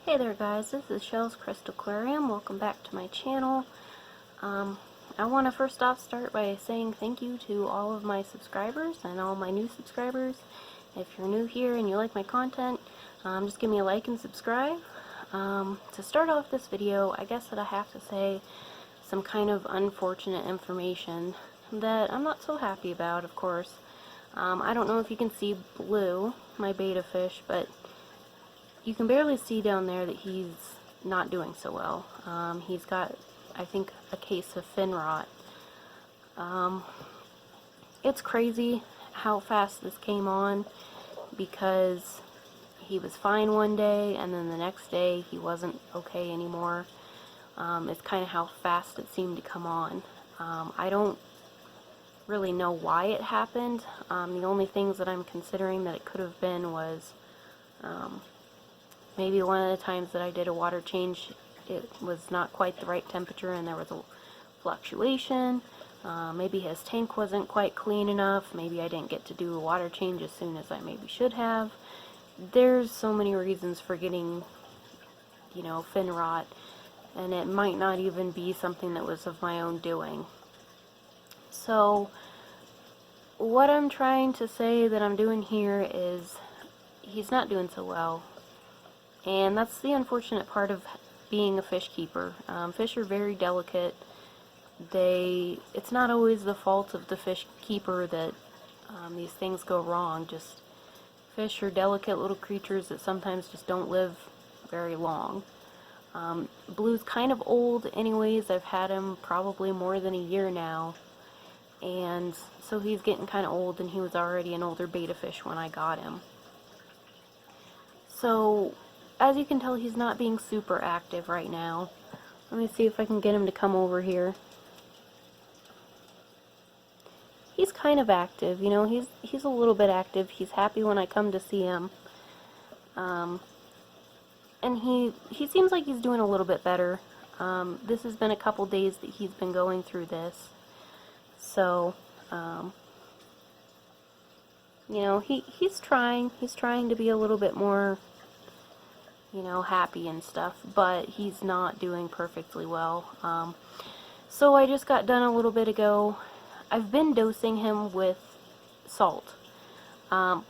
Hey there guys, this is Shell's Crystal Aquarium. Welcome back to my channel. I want to first off start by saying thank you to all of my subscribers and all my new subscribers. If you're new here and you like my content, just give me a like and subscribe. To start off this video, I guess that I have to say some kind of unfortunate information that I'm not so happy about, of course. I don't know if you can see Blue, my betta fish, but you can barely see down there that he's not doing so well. He's got, I think, a case of fin rot. It's crazy how fast this came on, because he was fine one day and then the next day he wasn't okay anymore. It's kind of how fast it seemed to come on. I don't really know why it happened. The only things that I'm considering that it could have been was maybe one of the times that I did a water change, it was not quite the right temperature and there was a fluctuation. Maybe his tank wasn't quite clean enough. Maybe I didn't get to do a water change as soon as I maybe should have. There's so many reasons for getting, fin rot, and it might not even be something that was of my own doing. So what I'm trying to say that I'm doing here is he's not doing so well. And that's the unfortunate part of being a fish keeper. Fish are very delicate. It's not always the fault of the fish keeper that these things go wrong. Just fish are delicate little creatures that sometimes just don't live very long. Blue's kind of old anyways. I've had him probably more than a year now. And so he's getting kind of old, and he was already an older betta fish when I got him. So as you can tell, he's not being super active right now. Let me see if I can get him to come over here. He's kind of active, he's a little bit active. He's happy when I come to see him. And he seems like he's doing a little bit better. This has been a couple days that he's been going through this. So, he's trying to be a little bit more happy and stuff, but he's not doing perfectly well. So I just got done a little bit ago. I've been dosing him with salt. I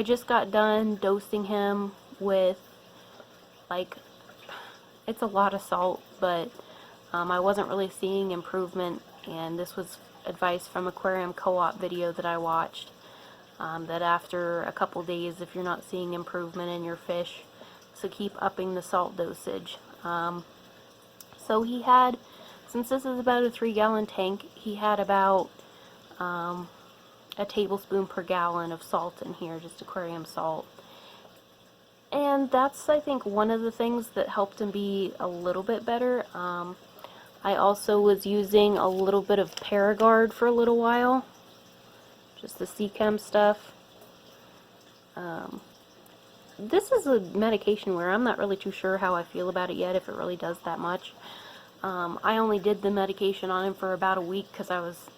just got done dosing him with, it's a lot of salt, but I wasn't really seeing improvement, and this was advice from Aquarium Co-op video that I watched, that after a couple days, if you're not seeing improvement in your fish, so keep upping the salt dosage. So he had, since this is about a 3-gallon tank, he had about a tablespoon per gallon of salt in here, just aquarium salt. And that's, I think, one of the things that helped him be a little bit better. I also was using a little bit of Paragard for a little while, just the C-Chem stuff. This is a medication where I'm not really too sure how I feel about it yet, if it really does that much. I only did the medication on him for about a week because I was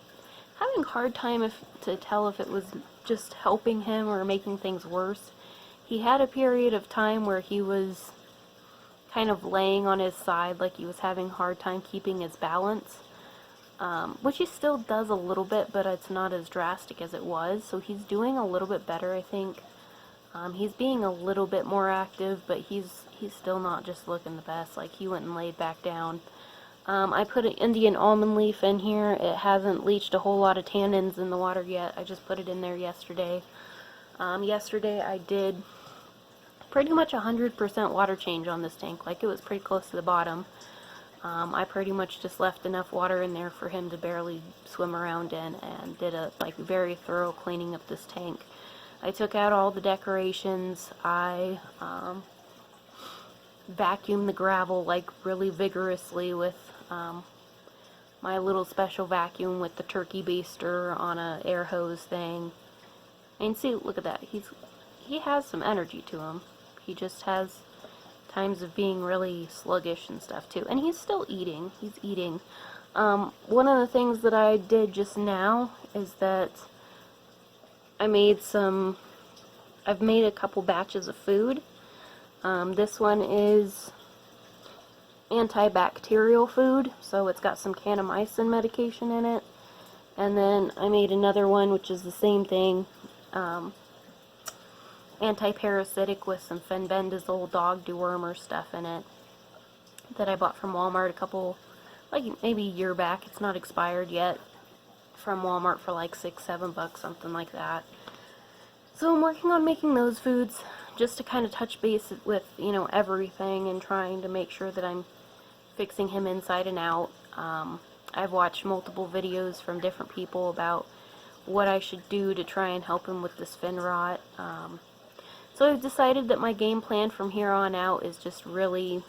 having a hard time to tell if it was just helping him or making things worse. He had a period of time where he was kind of laying on his side, like he was having a hard time keeping his balance, which he still does a little bit, but it's not as drastic as it was. So he's doing a little bit better, I think. He's being a little bit more active, but he's still not just looking the best. Like, he went and laid back down. I put an Indian almond leaf in here. It hasn't leached a whole lot of tannins in the water yet. I just put it in there yesterday. Yesterday I did pretty much 100% water change on this tank. Like, it was pretty close to the bottom. I pretty much just left enough water in there for him to barely swim around in, and did a very thorough cleaning of this tank. I took out all the decorations. I vacuumed the gravel really vigorously with my little special vacuum with the turkey baster on a air hose thing. And see, look at that. He has some energy to him. He just has times of being really sluggish and stuff too. And he's still eating. He's eating. One of the things that I did just now is that I've made a couple batches of food. This one is antibacterial food, so it's got some kanamycin medication in it. And then I made another one which is the same thing, anti-parasitic with some fenbendazole dog dewormer stuff in it that I bought from Walmart a couple, like maybe a year back. It's not expired yet, from Walmart for like $6-7, something like that. So I'm working on making those foods just to kind of touch base with, you know, everything and trying to make sure that I'm fixing him inside and out. I've watched multiple videos from different people about what I should do to try and help him with this fin rot. So I've decided that my game plan from here on out is just really,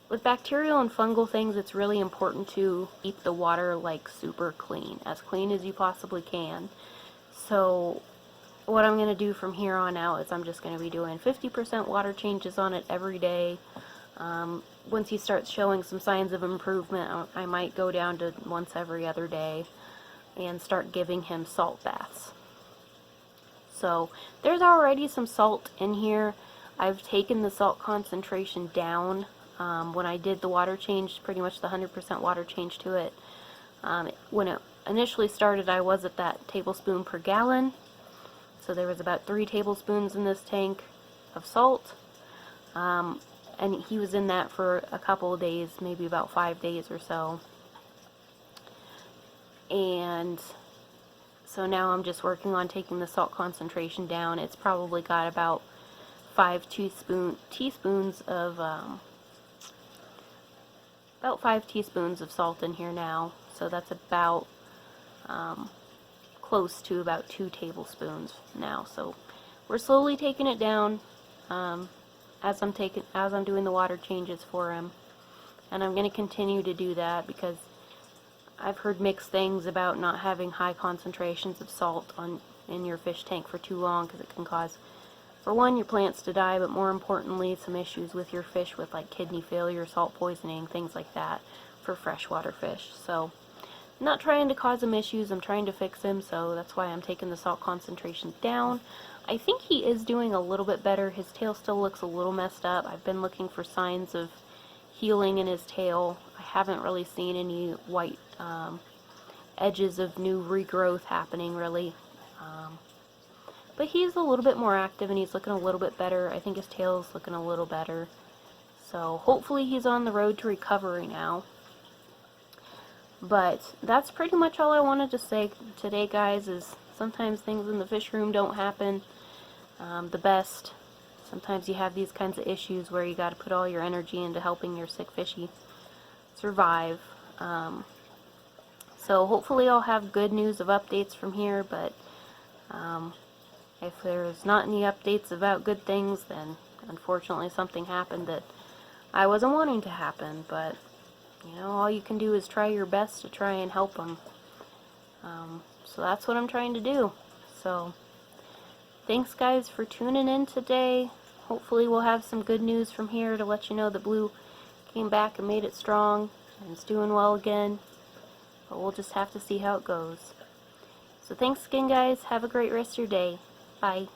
with bacterial and fungal things, it's really important to keep the water like super clean as you possibly can. So what I'm going to do from here on out is I'm just going to be doing 50% water changes on it every day. Once he starts showing some signs of improvement, I might go down to once every other day and start giving him salt baths. So there's already some salt in here. I've taken the salt concentration down. When I did the water change, pretty much the 100% water change to it, when it initially started, I was at that tablespoon per gallon. So there was about 3 tablespoons in this tank of salt. And he was in that for a couple of days, maybe about 5 days or so. And so now I'm just working on taking the salt concentration down. It's probably got about 5 teaspoons of about 5 teaspoons of salt in here now. So that's about close to about 2 tablespoons now. So we're slowly taking it down as I'm doing the water changes for him. And I'm going to continue to do that because I've heard mixed things about not having high concentrations of salt in your fish tank for too long, because it can cause, for one, your plants to die, but more importantly, some issues with your fish with like kidney failure, salt poisoning, things like that for freshwater fish. So I'm not trying to cause him issues, I'm trying to fix him, so that's why I'm taking the salt concentration down. I think he is doing a little bit better. His tail still looks a little messed up. I've been looking for signs of healing in his tail. I haven't really seen any white edges of new regrowth happening, really. But he's a little bit more active and he's looking a little bit better. I think his tail's looking a little better. So hopefully he's on the road to recovery now. But that's pretty much all I wanted to say today, guys, is sometimes things in the fish room don't happen the best. Sometimes you have these kinds of issues where you got to put all your energy into helping your sick fishy survive. So hopefully I'll have good news of updates from here, but if there's not any updates about good things, then unfortunately something happened that I wasn't wanting to happen. But you know, all you can do is try your best to try and help them. So that's what I'm trying to do. So thanks, guys, for tuning in today. Hopefully we'll have some good news from here to let you know that Blue came back and made it strong and is doing well again. But we'll just have to see how it goes. So thanks again, guys. Have a great rest of your day. Bye.